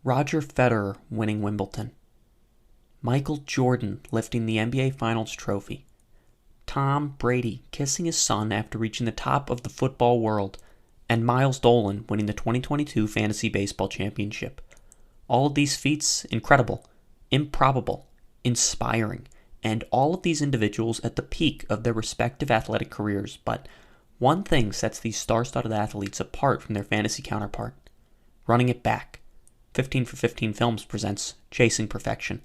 Roger Federer winning Wimbledon, Michael Jordan lifting the NBA Finals trophy, Tom Brady kissing his son after reaching the top of the football world, and Miles Dolan winning the 2022 Fantasy Baseball Championship. All of these feats incredible, improbable, inspiring, and all of these individuals at the peak of their respective athletic careers. But one thing sets these star-studded athletes apart from their fantasy counterpart: running it back. 15 for 15 Films presents Chasing Perfection.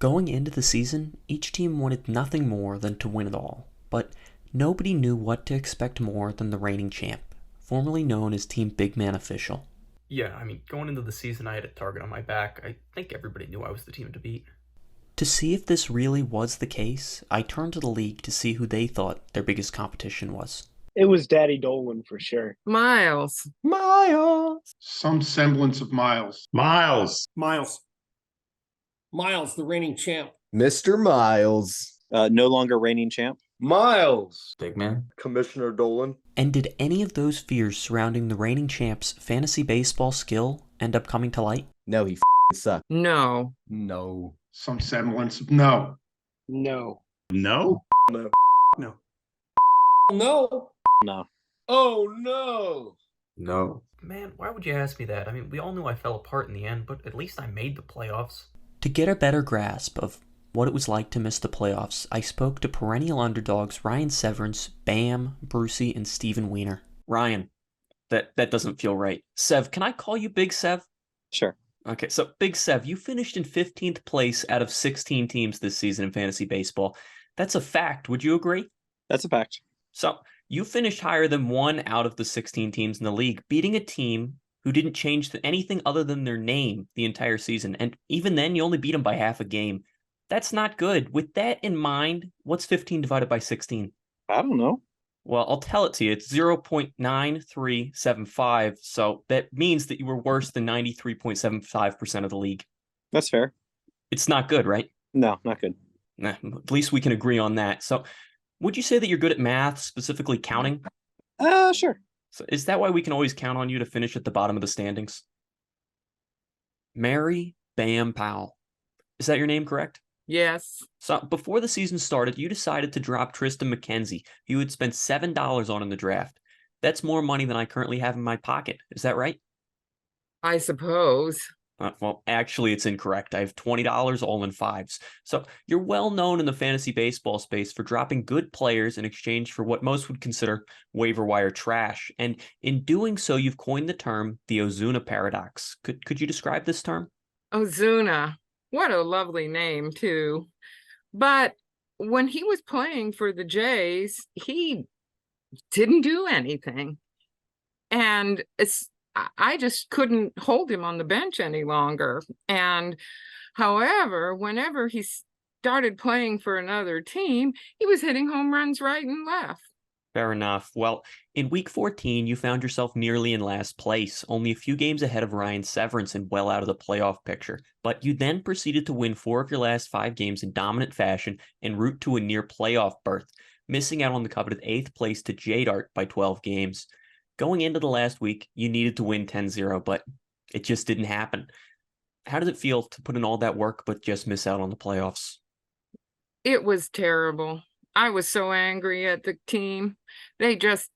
Going into the season, each team wanted nothing more than to win it all, but nobody knew what to expect more than the reigning champ, formerly known as Team Big Man Official. Yeah, going into the season, I had a target on my back. I think everybody knew I was the team to beat. To see if this really was the case, I turned to the league to see who they thought their biggest competition was. It was Daddy Dolan for sure. Miles. Some semblance of Miles. Miles, the reigning champ. Mr. Miles. No longer reigning champ. Miles. Big man. Commissioner Dolan. And did any of those fears surrounding the reigning champ's fantasy baseball skill end up coming to light? No, he sucked. No. No. Some semblance of no. No. No? No. No. No. Oh, no. No. Man, why would you ask me that? We all knew I fell apart in the end, but at least I made the playoffs. To get a better grasp of what it was like to miss the playoffs, I spoke to perennial underdogs Ryan Severance, Bam, Brucie, and Steven Wiener. Ryan, that doesn't feel right. Sev, can I call you Big Sev? Sure. Okay, so Big Sev, you finished in 15th place out of 16 teams this season in fantasy baseball. That's a fact. Would you agree? That's a fact. So you finished higher than one out of the 16 teams in the league, beating a team who didn't change anything other than their name the entire season. And even then, you only beat them by half a game. That's not good. With that in mind, what's 15 divided by 16? I don't know. Well, I'll tell it to you. It's 0.9375. So that means that you were worse than 93.75% of the league. That's fair. It's not good, right? No, not good. Nah, at least we can agree on that. So would you say that you're good at math, specifically counting? Sure. So is that why we can always count on you to finish at the bottom of the standings? Mary Bam Powell. Is that your name, correct? Yes. So before the season started, you decided to drop Tristan McKenzie, who you had spent $7 on in the draft. That's more money than I currently have in my pocket. Is that right? I suppose. Well, actually, it's incorrect. I have $20 all in fives. So you're well known in the fantasy baseball space for dropping good players in exchange for what most would consider waiver wire trash. And in doing so, you've coined the term the Ozuna paradox. Could you describe this term? Ozuna. What a lovely name, too. But when he was playing for the Jays, he didn't do anything. And I just couldn't hold him on the bench any longer. And however, whenever he started playing for another team, he was hitting home runs right and left. Fair enough. Well, in week 14, you found yourself nearly in last place, only a few games ahead of Ryan Severance and well out of the playoff picture. But you then proceeded to win 4 of your last 5 games in dominant fashion en route to a near playoff berth, missing out on the coveted 8th place to JDART by 12 games. Going into the last week, you needed to win 10-0, but it just didn't happen. How did it feel to put in all that work but just miss out on the playoffs? It was terrible. I was so angry at the team. They just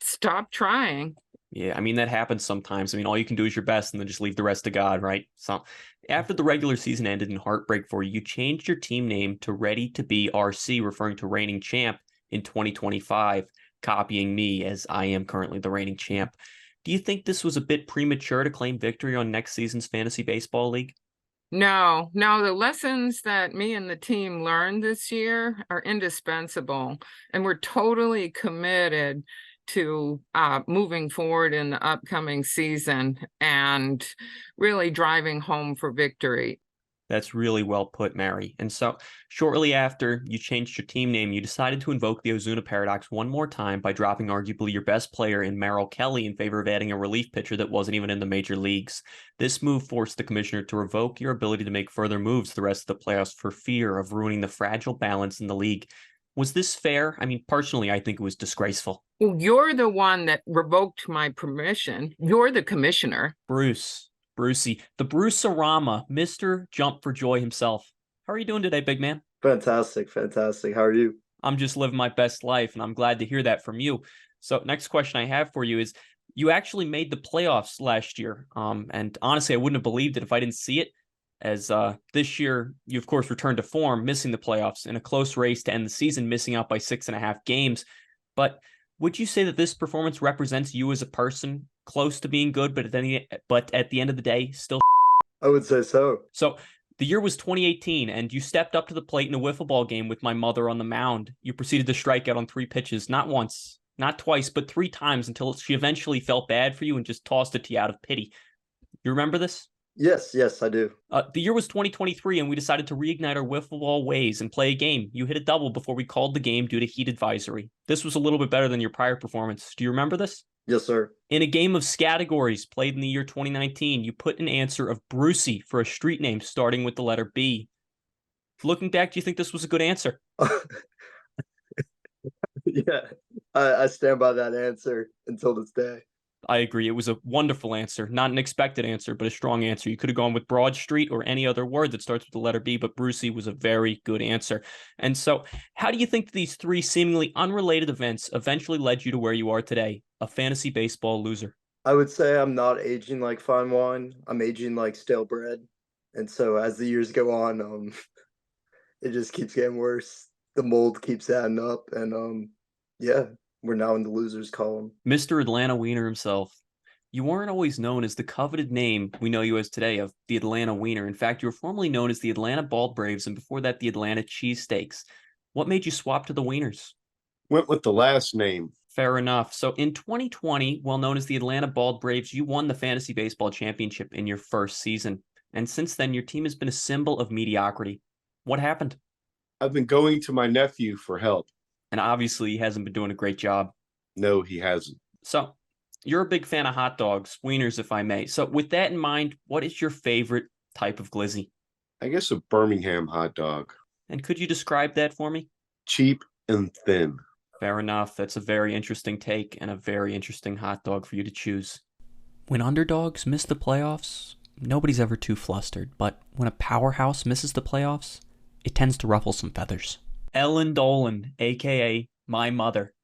stopped trying. Yeah, that happens sometimes. All you can do is your best and then just leave the rest to God, right? So after the regular season ended in heartbreak for you, you changed your team name to Ready to Be RC, referring to reigning champ in 2025. Copying me as I am currently the reigning champ. Do you think this was a bit premature to claim victory on next season's fantasy baseball league? No, the lessons that me and the team learned this year are indispensable, and we're totally committed to moving forward in the upcoming season and really driving home for victory. That's really well put, Mary. And so, shortly after you changed your team name, you decided to invoke the Ozuna paradox one more time by dropping arguably your best player in Merrill Kelly in favor of adding a relief pitcher that wasn't even in the major leagues. This move forced the commissioner to revoke your ability to make further moves the rest of the playoffs for fear of ruining the fragile balance in the league. Was this fair? I mean, personally, I think it was disgraceful. Well, you're the one that revoked my permission. You're the commissioner. Brucie, the Brucerama, Mr. Jump for Joy himself. How are you doing today, big man? Fantastic. How are you? I'm just living my best life, and I'm glad to hear that from you. So next question I have for you is, you actually made the playoffs last year. And honestly, I wouldn't have believed it if I didn't see it, as this year, you of course returned to form, missing the playoffs in a close race to end the season, missing out by 6.5 games. But would you say that this performance represents you as a person, close to being good, but at the end of the day, still? I would say so. So the year was 2018, and you stepped up to the plate in a wiffle ball game with my mother on the mound. You proceeded to strike out on 3 pitches, not once, not twice, but 3 times, until she eventually felt bad for you and just tossed it to you out of pity. You remember this? Yes, I do. The year was 2023, and we decided to reignite our wiffle ball ways and play a game. You hit a double before we called the game due to heat advisory. This was a little bit better than your prior performance. Do you remember this? Yes, sir. In a game of categories played in the year 2019, you put an answer of Brucie for a street name starting with the letter B. Looking back, do you think this was a good answer? Yeah, I stand by that answer until this day. I agree. It was a wonderful answer. Not an expected answer, but a strong answer. You could have gone with Broad Street or any other word that starts with the letter B, but Brucie was a very good answer. And so, how do you think these 3 seemingly unrelated events eventually led you to where you are today, a fantasy baseball loser? I would say I'm not aging like fine wine. I'm aging like stale bread. And so as the years go on, it just keeps getting worse. The mold keeps adding up, and yeah, we're now in the losers column. Mr. Atlanta Wiener himself. You weren't always known as the coveted name we know you as today of the Atlanta Wiener. In fact, you were formerly known as the Atlanta Bald Braves, and before that, the Atlanta Cheesesteaks. What made you swap to the Wieners? Went with the last name. Fair enough. So in 2020, well known as the Atlanta Bald Braves, you won the Fantasy Baseball Championship in your first season. And since then, your team has been a symbol of mediocrity. What happened? I've been going to my nephew for help. And obviously, he hasn't been doing a great job. No, he hasn't. So, you're a big fan of hot dogs, wieners, if I may. So, with that in mind, what is your favorite type of glizzy? I guess a Birmingham hot dog. And could you describe that for me? Cheap and thin. Fair enough. That's a very interesting take and a very interesting hot dog for you to choose. When underdogs miss the playoffs, nobody's ever too flustered. But when a powerhouse misses the playoffs, it tends to ruffle some feathers. Ellen Dolan, a.k.a. my mother.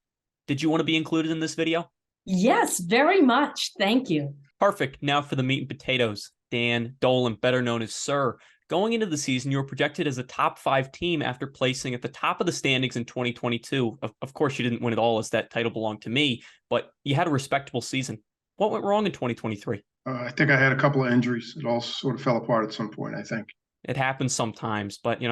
Did you want to be included in this video? Yes, very much. Thank you. Perfect. Now for the meat and potatoes. Dan Dolan, better known as Sir. Going into the season, you were projected as a top 5 team after placing at the top of the standings in 2022. Of course, you didn't win it all, as that title belonged to me, but you had a respectable season. What went wrong in 2023? I think I had a couple of injuries. It all sort of fell apart at some point, I think. It happens sometimes, but,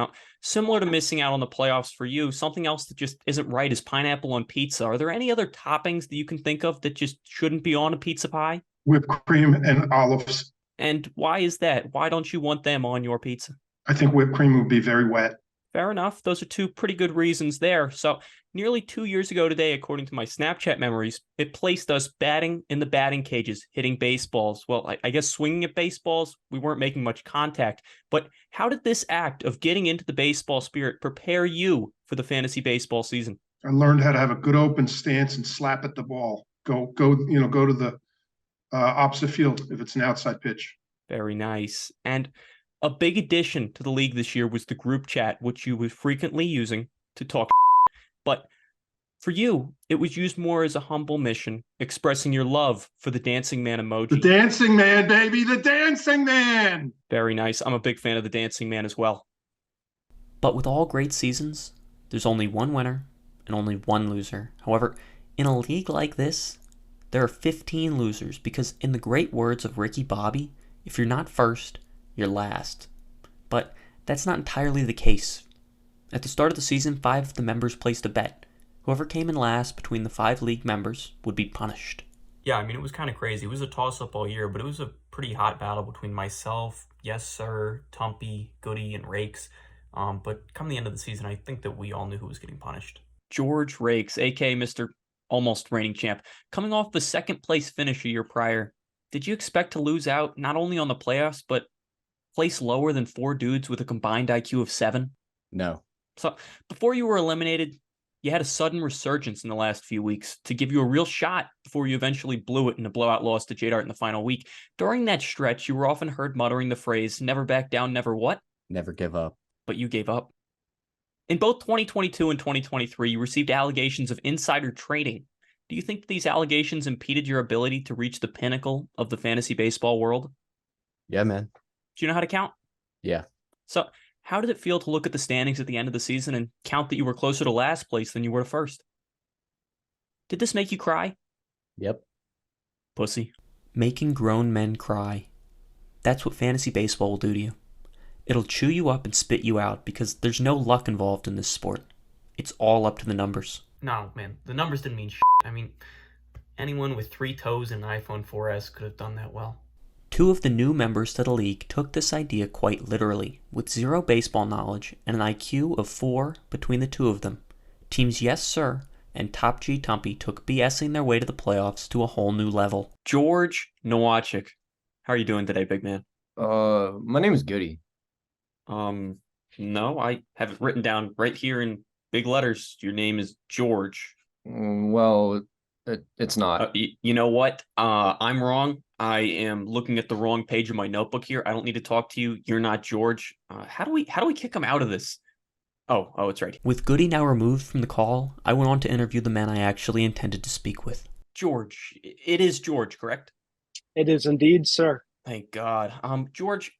similar to missing out on the playoffs for you, something else that just isn't right is pineapple on pizza. Are there any other toppings that you can think of that just shouldn't be on a pizza pie? Whipped cream and olives. And why is that? Why don't you want them on your pizza? I think whipped cream would be very wet. Fair enough. Those are 2 pretty good reasons there. So nearly 2 years ago today, according to my Snapchat memories, it placed us batting in the batting cages, hitting baseballs. Well, I guess swinging at baseballs, we weren't making much contact. But how did this act of getting into the baseball spirit prepare you for the fantasy baseball season? I learned how to have a good open stance and slap at the ball. Go to the opposite field if it's an outside pitch. Very nice. And a big addition to the league this year was the group chat, which you were frequently using to talk. But for you, it was used more as a humble mission, expressing your love for the dancing man emoji. The dancing man, baby, the dancing man. Very nice. I'm a big fan of the dancing man as well. But with all great seasons, there's only one winner and only one loser. However, in a league like this, there are 15 losers because, in the great words of Ricky Bobby, if you're not first, you're last. But that's not entirely the case. At the start of the season, 5 of the members placed a bet. Whoever came in last between the 5 league members would be punished. Yeah, I mean, it was kind of crazy. It was a toss-up all year, but it was a pretty hot battle between myself, Yes Sir, Tumpy, Goodi, and Rakes. But come the end of the season, I think that we all knew who was getting punished. George Rakes, aka Mr. Almost reigning champ, coming off the second place finish a year prior, did you expect to lose out not only on the playoffs, but place lower than 4 dudes with a combined IQ of 7? No. So before you were eliminated, you had a sudden resurgence in the last few weeks to give you a real shot before you eventually blew it in a blowout loss to JDART in the final week. During that stretch, you were often heard muttering the phrase, never back down, never what? Never give up. But you gave up. In both 2022 and 2023, you received allegations of insider trading. Do you think these allegations impeded your ability to reach the pinnacle of the fantasy baseball world? Yeah, man. Do you know how to count? Yeah. So how did it feel to look at the standings at the end of the season and count that you were closer to last place than you were to first? Did this make you cry? Yep. Pussy. Making grown men cry. That's what fantasy baseball will do to you. It'll chew you up and spit you out because there's no luck involved in this sport. It's all up to the numbers. No, man, the numbers didn't mean shit. I mean, anyone with 3 toes and an iPhone 4S could have done that well. 2 of the new members to the league took this idea quite literally, with 0 baseball knowledge and an IQ of 4 between the 2 of them. Teams Yes Sir and Top G Tumpy took BSing their way to the playoffs to a whole new level. George Nowacek, how are you doing today, big man? My name is Goodi. No, I have it written down right here in big letters. Your name is George. Well, it's not. You know what? I'm wrong. I am looking at the wrong page of my notebook here. I don't need to talk to you. You're not George. How do we kick him out of this? Oh, it's right. With Goodi now removed from the call, I went on to interview the man I actually intended to speak with. George. It is George, correct? It is indeed, sir. Thank God. George,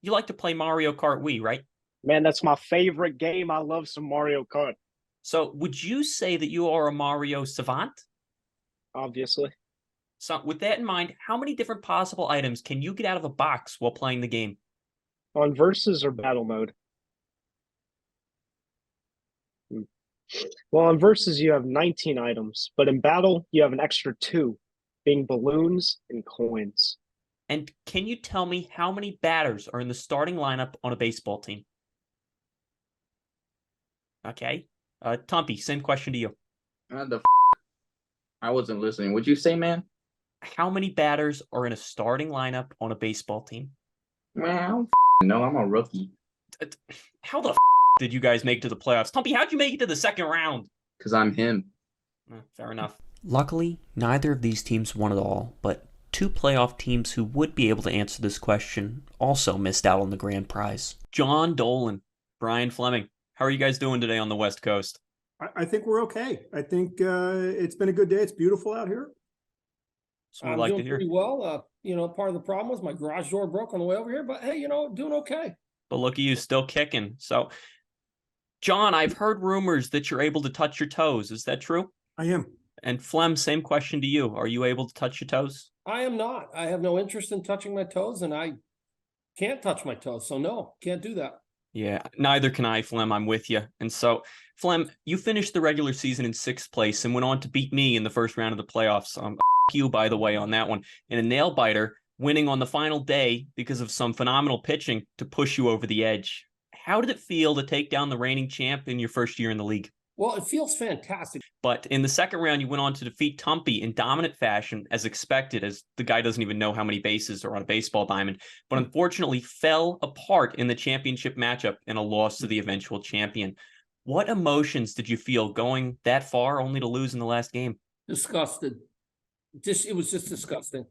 you like to play Mario Kart Wii, right? Man, that's my favorite game. I love some Mario Kart. So would you say that you are a Mario savant? Obviously. So with that in mind, how many different possible items can you get out of a box while playing the game? On versus or battle mode? Well, on versus you have 19 items, but in battle you have an extra 2, being balloons and coins. And can you tell me how many batters are in the starting lineup on a baseball team? Okay. Tumpy, same question to you. I wasn't listening. What'd you say, man? How many batters are in a starting lineup on a baseball team? Man, I don't know. I'm a rookie. How the did you guys make to the playoffs? Tumpy, how'd you make it to the second round? Because I'm him. Fair enough. Luckily, neither of these teams won it all, but 2 playoff teams who would be able to answer this question also missed out on the grand prize. John Dolan, Brian Fleming, how are you guys doing today on the West Coast? I think we're okay. I think it's been a good day. It's beautiful out here. So I'm like doing pretty well. Part of the problem was my garage door broke on the way over here, but hey, doing okay. But look at you, still kicking. So, John, I've heard rumors that you're able to touch your toes. Is that true? I am. And Flem, same question to you. Are you able to touch your toes? I am not. I have no interest in touching my toes, and I can't touch my toes. So no, can't do that. Yeah, neither can I, Flem. I'm with you. And so, Flem, you finished the regular season in 6th place and went on to beat me in the first round of the playoffs. You, by the way, on that one. In a nail biter, winning on the final day because of some phenomenal pitching to push you over the edge. How did it feel to take down the reigning champ in your first year in the league? Well, it feels fantastic. But in the second round, you went on to defeat Tumpy in dominant fashion, as expected, as the guy doesn't even know how many bases are on a baseball diamond, but unfortunately fell apart in the championship matchup in a loss to the eventual champion. What emotions did you feel going that far only to lose in the last game? Disgusted. It was just disgusting.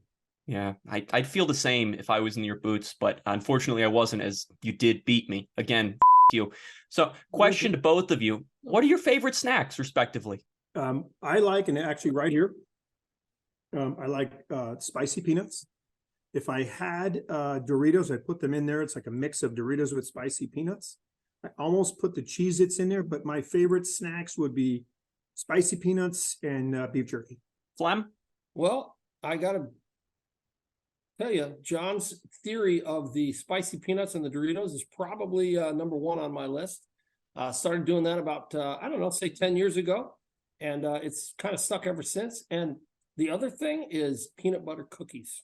Yeah, I'd feel the same if I was in your boots, but unfortunately I wasn't, as you did beat me. Again, you. So, question to both of you. What are your favorite snacks, respectively? I like, and actually right here, I like spicy peanuts. If I had Doritos, I'd put them in there. It's like a mix of Doritos with spicy peanuts. I almost put the Cheez-Its in there, but my favorite snacks would be spicy peanuts and beef jerky. Flem? Well, I got to tell you, John's theory of the spicy peanuts and the Doritos is probably number 1 on my list. Started doing that about, say 10 years ago. And it's kind of stuck ever since. And the other thing is peanut butter cookies.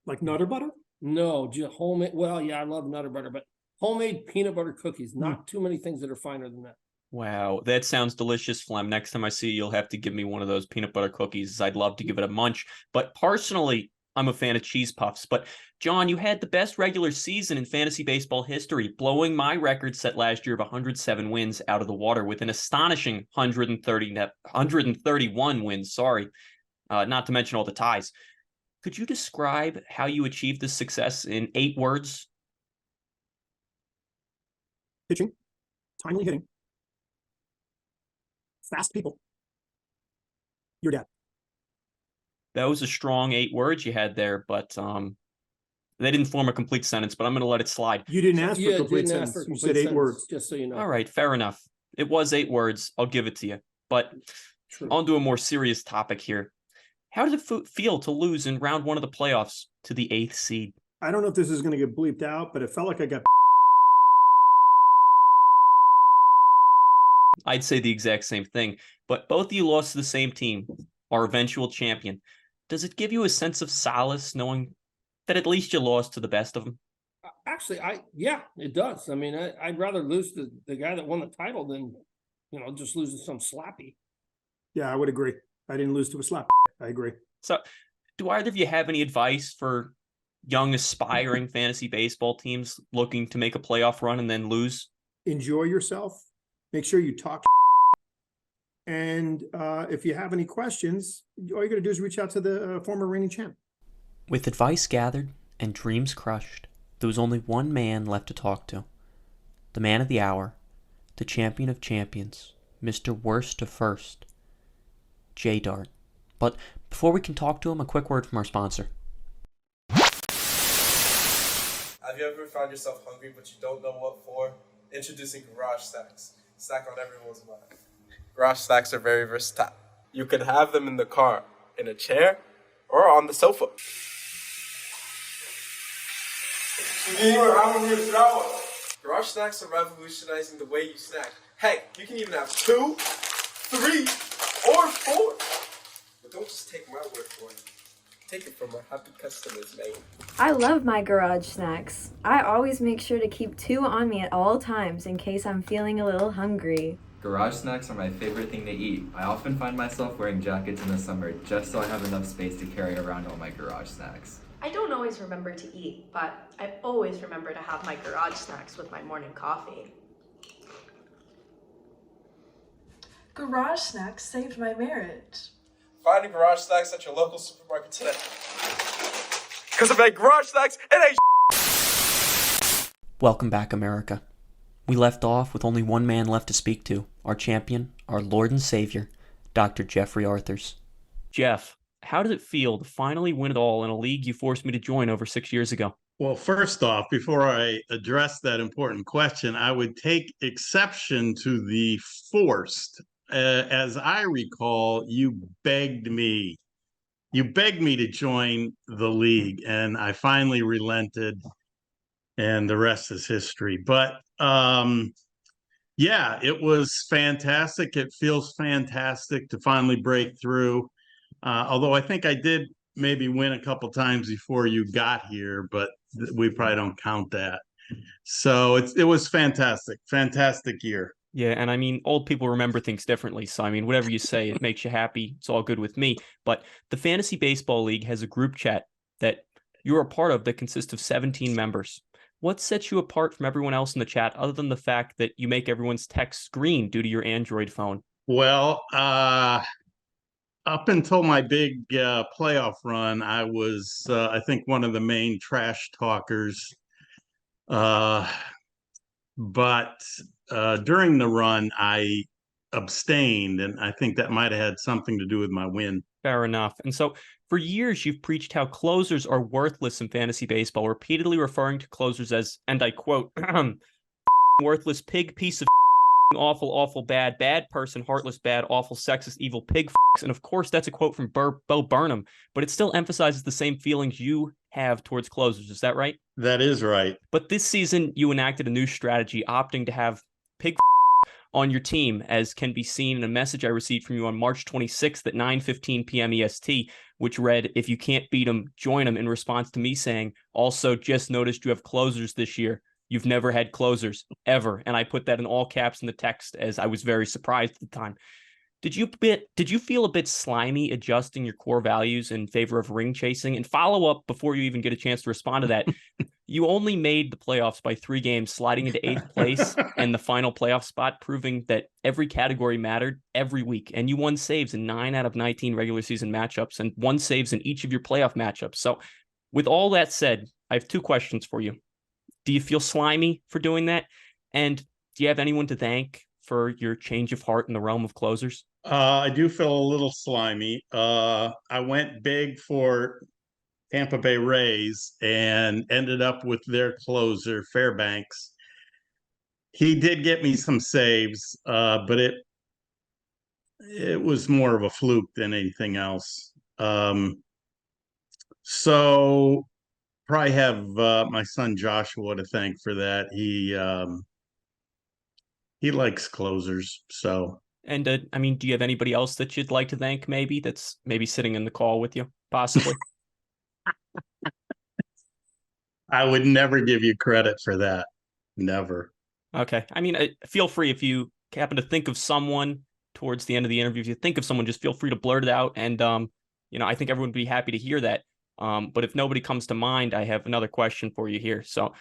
Like Nutter Butter? No, just homemade. Well, yeah, I love Nutter Butter, but homemade peanut butter cookies. Not too many things that are finer than that. Wow, that sounds delicious, Flem. Next time I see you, you'll have to give me one of those peanut butter cookies. I'd love to give it a munch. But personally, I'm a fan of cheese puffs. But John, you had the best regular season in fantasy baseball history, blowing my record set last year of 107 wins out of the water with an astonishing 131 wins. Sorry, not to mention all the ties. Could you describe how you achieved this success in 8 words? Pitching, timely hitting, fast people, your dad. That was a strong 8 words you had there, but they didn't form a complete sentence, but I'm going to let it slide. You didn't ask for a complete sentence. You said 8 words. Just so you know. All right, fair enough. It was 8 words. I'll give it to you. But on to a more serious topic here. How did it feel to lose in round 1 of the playoffs to the 8th seed? I don't know if this is going to get bleeped out, but it felt like I got... I'd say the exact same thing, but both of you lost to the same team, our eventual champion. Does it give you a sense of solace knowing that at least you lost to the best of them? Actually, yeah, it does. I mean, I'd rather lose to the guy that won the title than, just lose to some slappy. Yeah, I would agree. I didn't lose to a slap. I agree. So, do either of you have any advice for young, aspiring fantasy baseball teams looking to make a playoff run and then lose? Enjoy yourself. Make sure you talk. And if you have any questions, all you got to do is reach out to the former reigning champ. With advice gathered and dreams crushed, there was only one man left to talk to. The man of the hour, the champion of champions, Mr. Worst to First, JDART. But before we can talk to him, a quick word from our sponsor. Have you ever found yourself hungry but you don't know what for? Introducing Garage Snacks. Snack on everyone's mind. Garage Snacks are very versatile. You can have them in the car, in a chair, or on the sofa. Garage Snacks are revolutionizing the way you snack. Heck, you can even have 2, 3, or 4. But don't just take my word for it. Take it from our happy customers, mate. I love my garage snacks. I always make sure to keep 2 on me at all times in case I'm feeling a little hungry. Garage snacks are my favorite thing to eat. I often find myself wearing jackets in the summer just so I have enough space to carry around all my garage snacks. I don't always remember to eat, but I always remember to have my garage snacks with my morning coffee. Garage snacks saved my marriage. Find a Garage Snacks at your local supermarket today. Because if it Garage Snacks, it ain't Welcome back, America. We left off with only one man left to speak to, our champion, our Lord and Savior, Dr. Jeffrey Arthurs. Jeff, how did it feel to finally win it all in a league you forced me to join over 6 years ago? Well, first off, before I address that important question, I would take exception to the forced. As I recall, you begged me to join the league, and I finally relented, and the rest is history. But yeah, it was fantastic. It feels fantastic to finally break through. Although I think I did maybe win a couple times before you got here, but we probably don't count that. So it was fantastic year. Yeah, and I mean, old people remember things differently. So, I mean, whatever you say, it makes you happy. It's all good with me. But the Fantasy Baseball League has a group chat that you're a part of that consists of 17 members. What sets you apart from everyone else in the chat other than the fact that you make everyone's text green due to your Android phone? Well, up until my big playoff run, I was, I think, one of the main trash talkers. But during the run, I abstained, and I think that might have had something to do with my win. Fair enough. And so for years, you've preached how closers are worthless in fantasy baseball, repeatedly referring to closers as, and I quote, worthless pig, piece of awful, bad person, heartless, bad, awful, sexist, evil pig. And of course, that's a quote from Bo Burnham, but it still emphasizes the same feelings you have towards closers. Is that right? That is right. But this season, you enacted a new strategy, opting to have pig on your team, as can be seen in a message I received from you on March 26th at 9:15 p.m. EST, which read, "If you can't beat them, join them," in response to me saying, "Also, just noticed you have closers this year. You've never had closers, ever." And I put that in all caps in the text, as I was very surprised at the time. Did you feel a bit slimy adjusting your core values in favor of ring chasing? And follow up before you even get a chance to respond to that. You only made the playoffs by 3 games, sliding into 8th place and the final playoff spot, proving that every category mattered every week. And you won saves in 9 out of 19 regular season matchups and won saves in each of your playoff matchups. So with all that said, I have 2 questions for you. Do you feel slimy for doing that? And do you have anyone to thank for your change of heart in the realm of closers? I do feel a little slimy. I went big for Tampa Bay Rays and ended up with their closer, Fairbanks. He did get me some saves, but it was more of a fluke than anything else. So probably have my son Joshua to thank for that. He likes closers, so. And I mean, do you have anybody else that you'd like to thank, maybe, that's maybe sitting in the call with you, possibly? I would never give you credit for that. Never. Okay. I mean, feel free if you happen to think of someone towards the end of the interview. If you think of someone, just feel free to blurt it out. And, I think everyone would be happy to hear that. But if nobody comes to mind, I have another question for you here. So,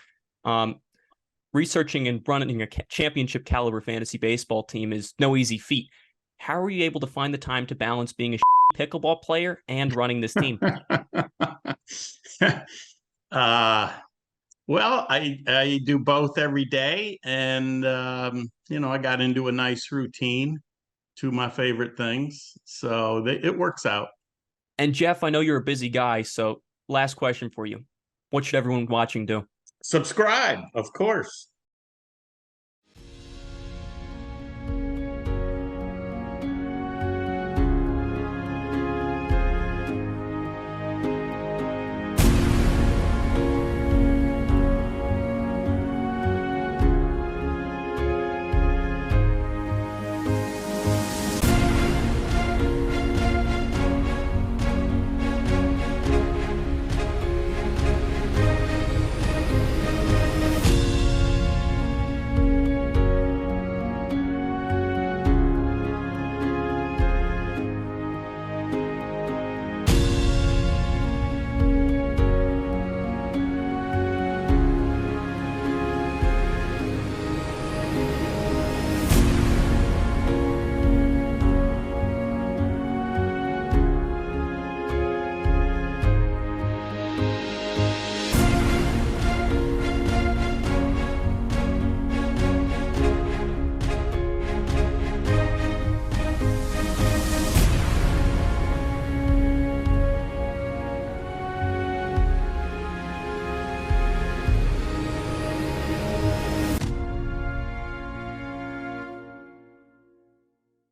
researching and running a championship caliber fantasy baseball team is no easy feat. How are you able to find the time to balance being a pickleball player and running this team? Well, I do both every day, and I got into a nice routine, 2 of my favorite things, so it works out. And Jeff, I know you're a busy guy, so last question for you: what should everyone watching do? Subscribe, of course.